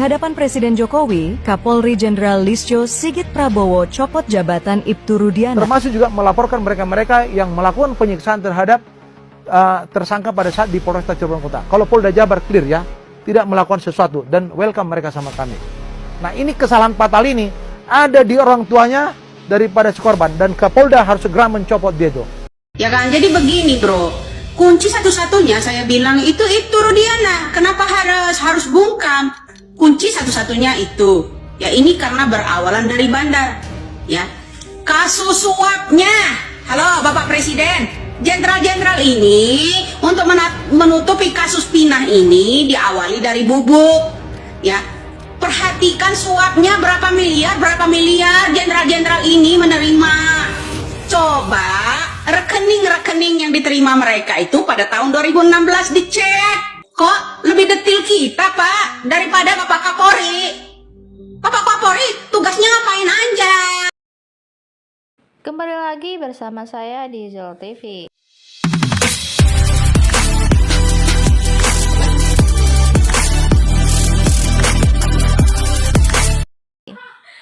hadapan Presiden Jokowi, Kapolri Jenderal Listio Sigit Prabowo copot jabatan Ibtu Rudiana. Termasuk juga melaporkan mereka-mereka yang melakukan penyiksaan terhadap tersangka pada saat di Polresta Cirebon Kota. Kalau Polda Jabar clear ya, tidak melakukan sesuatu dan welcome mereka sama kami. Nah ini kesalahan fatal ini ada di orang tuanya daripada si korban dan Kapolda harus segera mencopot dia itu. Ya kan, jadi begini bro, kunci satu-satunya saya bilang itu Rudiana. Kenapa harus bungkam? Kunci satu-satunya itu. Ya ini karena berawalan dari bandar. Ya, kasus suapnya. Halo Bapak Presiden, jenderal-jenderal ini untuk menutupi kasus pinah ini diawali dari bubuk. Ya, perhatikan suapnya berapa miliar jenderal-jenderal ini menerima. Coba rekening-rekening yang diterima mereka itu pada tahun 2016 dicek. Kok lebih detail kita Pak daripada Bapak Kapolri? Bapak Kapolri tugasnya ngapain aja? Kembali lagi bersama saya di Zul TV.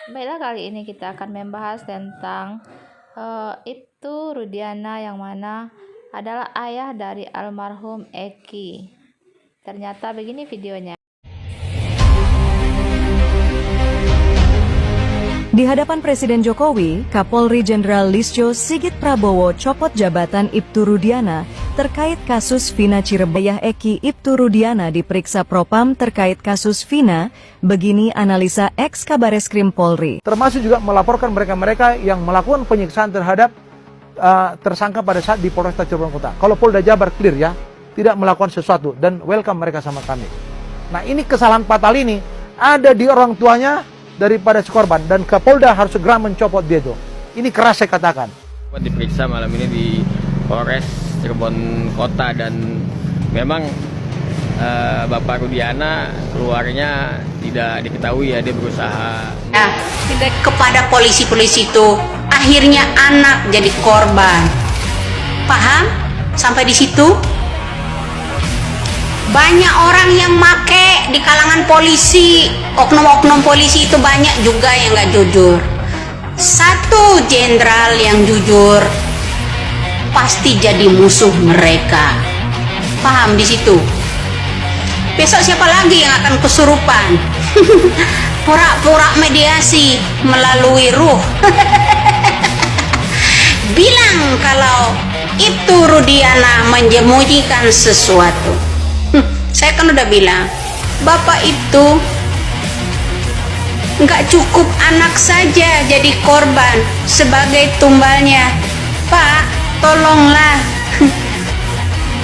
Baiklah, kali ini kita akan membahas tentang Ibtu Rudiana yang mana adalah ayah dari almarhum Eki. Ternyata begini videonya. Di hadapan Presiden Jokowi, Kapolri Jenderal Listio Sigit Prabowo copot jabatan Ibtu Rudiana terkait kasus Vina Cirebon. Ayah Eki, Ibtu Rudiana diperiksa Propam terkait kasus Vina. Begini analisa ex Kabareskrim Polri. Termasuk juga melaporkan mereka-mereka yang melakukan penyiksaan terhadap tersangka pada saat di Polresta Cirebon Kota. Kalau Polda Jabar clear ya, tidak melakukan sesuatu dan welcome mereka sama kami. Nah ini kesalahan fatal ini ada di orang tuanya daripada si korban dan Kapolda harus segera mencopot dia itu. Ini keras saya katakan. Diperiksa malam ini di Polres Cirebon Kota dan memang Bapak Rudiana keluarnya tidak diketahui ya, dia berusaha. Nah, kepada polisi-polisi itu akhirnya anak jadi korban. Paham? Sampai di situ? Banyak orang yang make di kalangan polisi, oknum-oknum polisi itu banyak juga yang nggak jujur. Satu jenderal yang jujur pasti jadi musuh mereka. Paham di situ? Besok siapa lagi yang akan kesurupan? Pura-pura mediasi melalui ruh. Bilang kalau itu Rudiana menyembunyikan sesuatu. Saya kan udah bilang, Bapak itu nggak cukup anak saja jadi korban sebagai tumbalnya. Pak, tolonglah.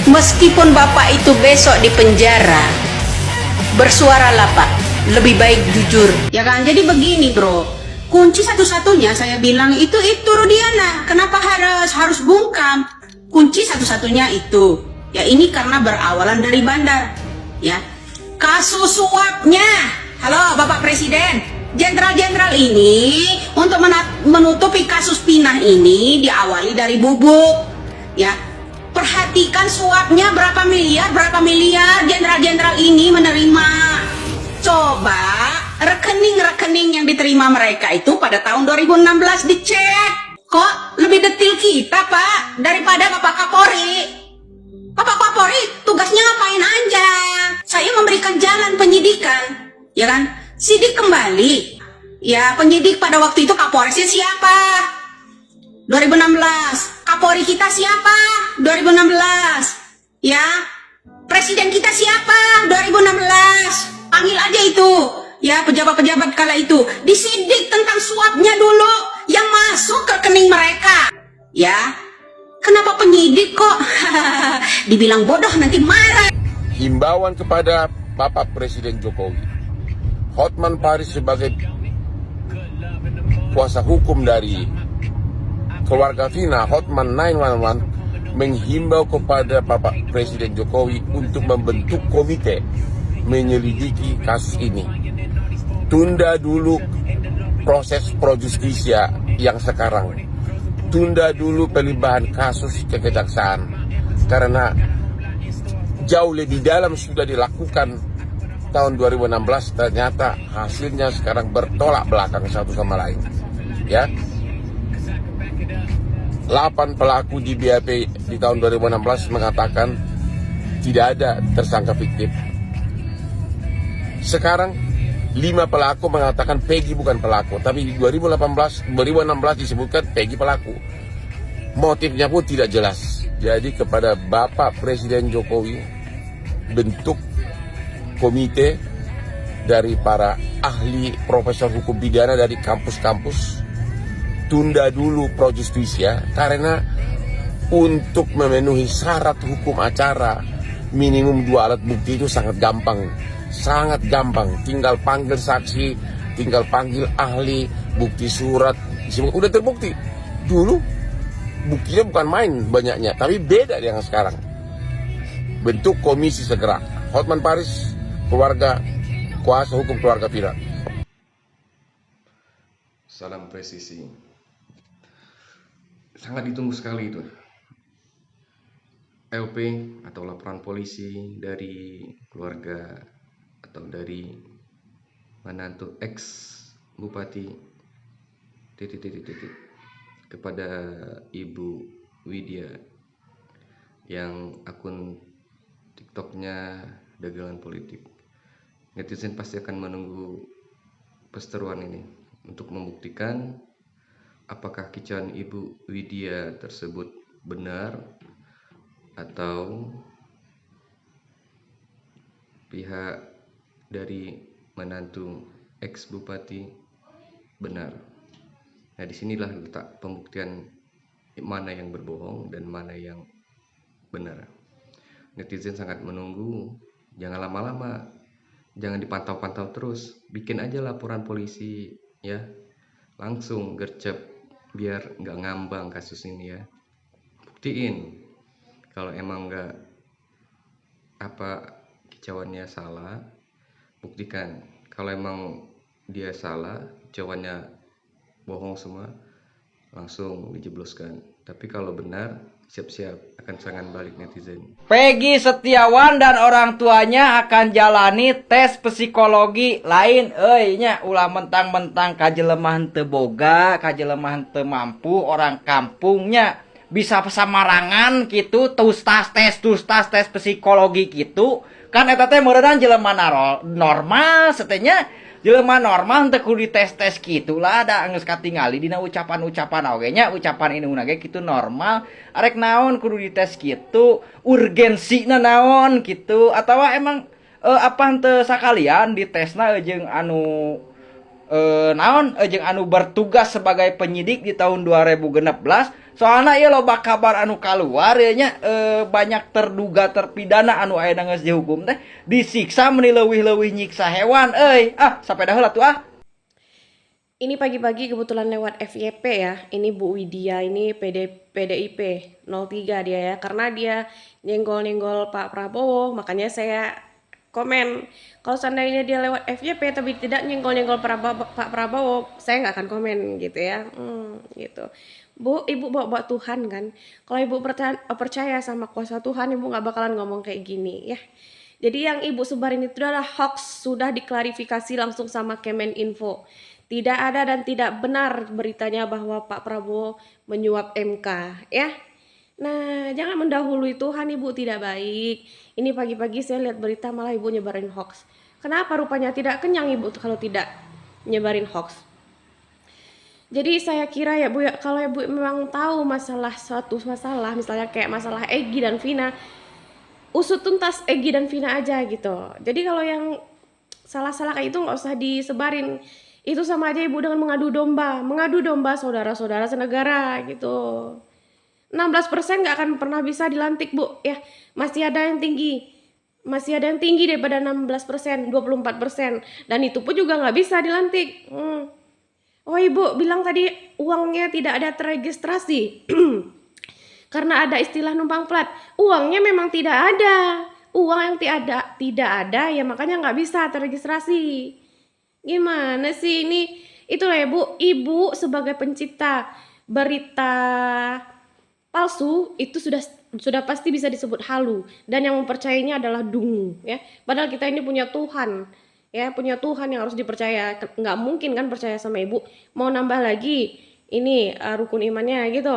Meskipun Bapak itu besok di penjara, bersuaralah Pak, lebih baik jujur. Ya kan, jadi begini bro, kunci satu-satunya saya bilang itu Rudiana. Kenapa harus bungkam? Kunci satu-satunya itu. Ya ini karena berawalan dari bandar. Ya, kasus suapnya. Halo Bapak Presiden, jenderal-jenderal ini untuk menutupi kasus pinah ini diawali dari bubuk. Ya, perhatikan suapnya berapa miliar jenderal-jenderal ini menerima. Coba rekening-rekening yang diterima mereka itu pada tahun 2016 dicek. Kok lebih detail kita Pak daripada Bapak Kapolri? Bapak Kapolri tugasnya ngapain aja? Saya memberikan jalan penyidikan, ya kan? Sidik kembali. Ya, penyidik pada waktu itu Kapolresnya siapa? 2016. Kapolri kita siapa? 2016. Ya. Presiden kita siapa? 2016. Panggil aja itu. Ya, pejabat-pejabat kala itu. Disidik tentang suapnya dulu yang masuk ke rekening mereka. Ya. Kenapa penyidik kok dibilang bodoh nanti marah? Himbauan kepada Bapak Presiden Jokowi, Hotman Paris sebagai kuasa hukum dari keluarga Vina, Hotman 911 menghimbau kepada Bapak Presiden Jokowi untuk membentuk komite menyelidiki kasus ini. Tunda dulu proses pro justisia yang sekarang. Tunda dulu pelimpahan kasus ke kejaksaan karena jauh lebih dalam sudah dilakukan tahun 2016 ternyata hasilnya sekarang bertolak belakang satu sama lain. Ya, 8 pelaku di BAP di tahun 2016 mengatakan tidak ada tersangka fiktif. Sekarang 5 pelaku mengatakan Peggy bukan pelaku, tapi di 2016 disebutkan Peggy pelaku. Motifnya pun tidak jelas. Jadi kepada Bapak Presiden Jokowi, bentuk komite dari para ahli profesor hukum pidana dari kampus-kampus, tunda dulu pro justisia, karena untuk memenuhi syarat hukum acara minimum 2 alat bukti itu sangat gampang, tinggal panggil saksi, tinggal panggil ahli, bukti surat, udah terbukti. Dulu buktinya bukan main banyaknya, tapi beda dengan sekarang. Bentuk komisi segera. Hotman Paris, keluarga, kuasa hukum keluarga Vina. Salam presisi. Sangat ditunggu sekali itu. LP atau laporan polisi dari keluarga atau dari menantu ex Bupati kepada Ibu Widya yang akun TikToknya dagelan politik. Netizen pasti akan menunggu perseteruan ini untuk membuktikan apakah kicauan Ibu Widya tersebut benar atau pihak dari menantu ex Bupati benar. Nah, disinilah letak pembuktian mana yang berbohong dan mana yang benar. Netizen sangat menunggu, jangan lama-lama, jangan dipantau-pantau terus, bikin aja laporan polisi ya, langsung gercep biar nggak ngambang kasus ini ya. Buktiin kalau emang nggak kicauannya salah, buktikan. Kalau emang dia salah, kicauannya bohong semua, langsung dijebloskan. Tapi kalau benar, siap-siap akan serangan balik netizen. Peggy Setiawan dan orang tuanya akan jalani tes psikologi lain nya ulah mentang-mentang kajelemahan teu boga, kajelemahan teu mampu, orang kampungnya bisa samarangan gitu, tustas tes psikologi gitu. Kan eta teh meureunna jelema normal setenya. Jelema normal teu kudu dites gitulah, da geus katingali dina ucapan-ucapan oge nya, ucapan ini ge kitu normal. Arek naon kudu dites gitu, urgensina naon gitu, atawa emang henteu sakalian ditesna jeung anu jeung anu bertugas sebagai penyidik di tahun 2016. Soalnya ieu loba kabar anu kaluar nya banyak terduga terpidana anu aya geus dihukum teh disiksa meuni leuwih-leuwih nyiksa hewan sampai dah heula tuh Ini pagi-pagi kebetulan lewat FYP ya. Ini Bu Widya, ini PDIP 03 dia ya. Karena dia nyenggol-nyenggol Pak Prabowo, makanya saya komen. Kalau seandainya dia lewat FYP tapi tidak nyenggol-nyenggol Pak Prabowo, saya nggak akan komen gitu ya. Gitu. Bu, ibu bawa Tuhan kan. Kalau ibu percaya sama kuasa Tuhan, ibu nggak bakalan ngomong kayak gini ya. Jadi yang ibu sebarin itu adalah hoax, sudah diklarifikasi langsung sama Kemeninfo. Tidak ada dan tidak benar beritanya bahwa Pak Prabowo menyuap MK ya. Nah, jangan mendahului Tuhan, ibu tidak baik. Ini pagi-pagi saya lihat berita malah ibu nyebarin hoax. Kenapa rupanya tidak kenyang ibu kalau tidak nyebarin hoax? Jadi saya kira ya Bu ya, kalau ibu memang tahu suatu masalah, misalnya kayak masalah Egy dan Vina, usut tuntas Egy dan Vina aja gitu. Jadi kalau yang salah-salah kayak itu nggak usah disebarin. Itu sama aja ibu dengan mengadu domba saudara-saudara senegara gitu. 16% nggak akan pernah bisa dilantik Bu ya, masih ada yang tinggi daripada 16%, 24%, dan itu pun juga nggak bisa dilantik. Oh ibu bilang tadi uangnya tidak ada terregistrasi karena ada istilah numpang plat. Uangnya memang tidak ada, uang yang tidak ada ya, makanya nggak bisa terregistrasi. Gimana sih ini? Itulah ya Bu, ibu sebagai pencipta berita palsu itu sudah pasti bisa disebut halu, dan yang mempercayainya adalah dungu ya. Padahal kita ini punya Tuhan ya, punya Tuhan yang harus dipercaya. Nggak mungkin kan percaya sama ibu mau nambah lagi ini rukun imannya gitu.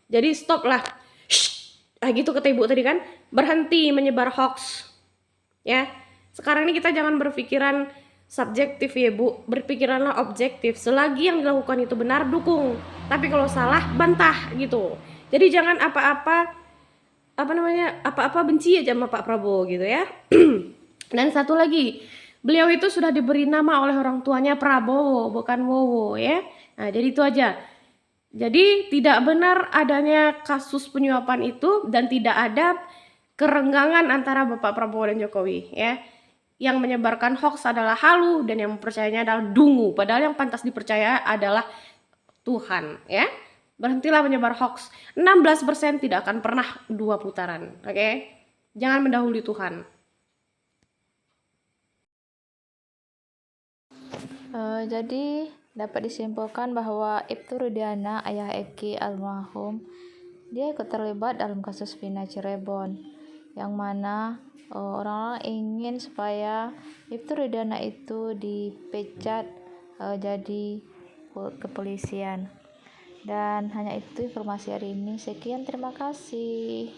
Jadi stop lah. Gitu kata ibu tadi kan, berhenti menyebar hoax ya. Sekarang ini kita jangan berpikiran subjektif ya bu, berpikiranlah objektif. Selagi yang dilakukan itu benar, dukung, tapi kalau salah bantah gitu. Jadi jangan apa-apa benci aja sama Pak Prabowo gitu ya. Dan satu lagi, beliau itu sudah diberi nama oleh orang tuanya Prabowo, bukan Wowo ya. Nah, jadi itu aja. Jadi tidak benar adanya kasus penyuapan itu, dan tidak ada kerenggangan antara Bapak Prabowo dan Jokowi ya. Yang menyebarkan hoax adalah halu, dan yang mempercayainya adalah dungu. Padahal yang pantas dipercaya adalah Tuhan ya. Berhentilah menyebar hoax. 16% tidak akan pernah 2 putaran. Oke? Jangan mendahului Tuhan. Jadi dapat disimpulkan bahwa Ibtu Rudiana, ayah Eki almarhum, dia ikut terlibat dalam kasus Vina Cirebon, yang mana orang-orang ingin supaya Ibtu Rudiana itu dipecat jadi kepolisian. Dan hanya itu informasi hari ini. Sekian, terima kasih.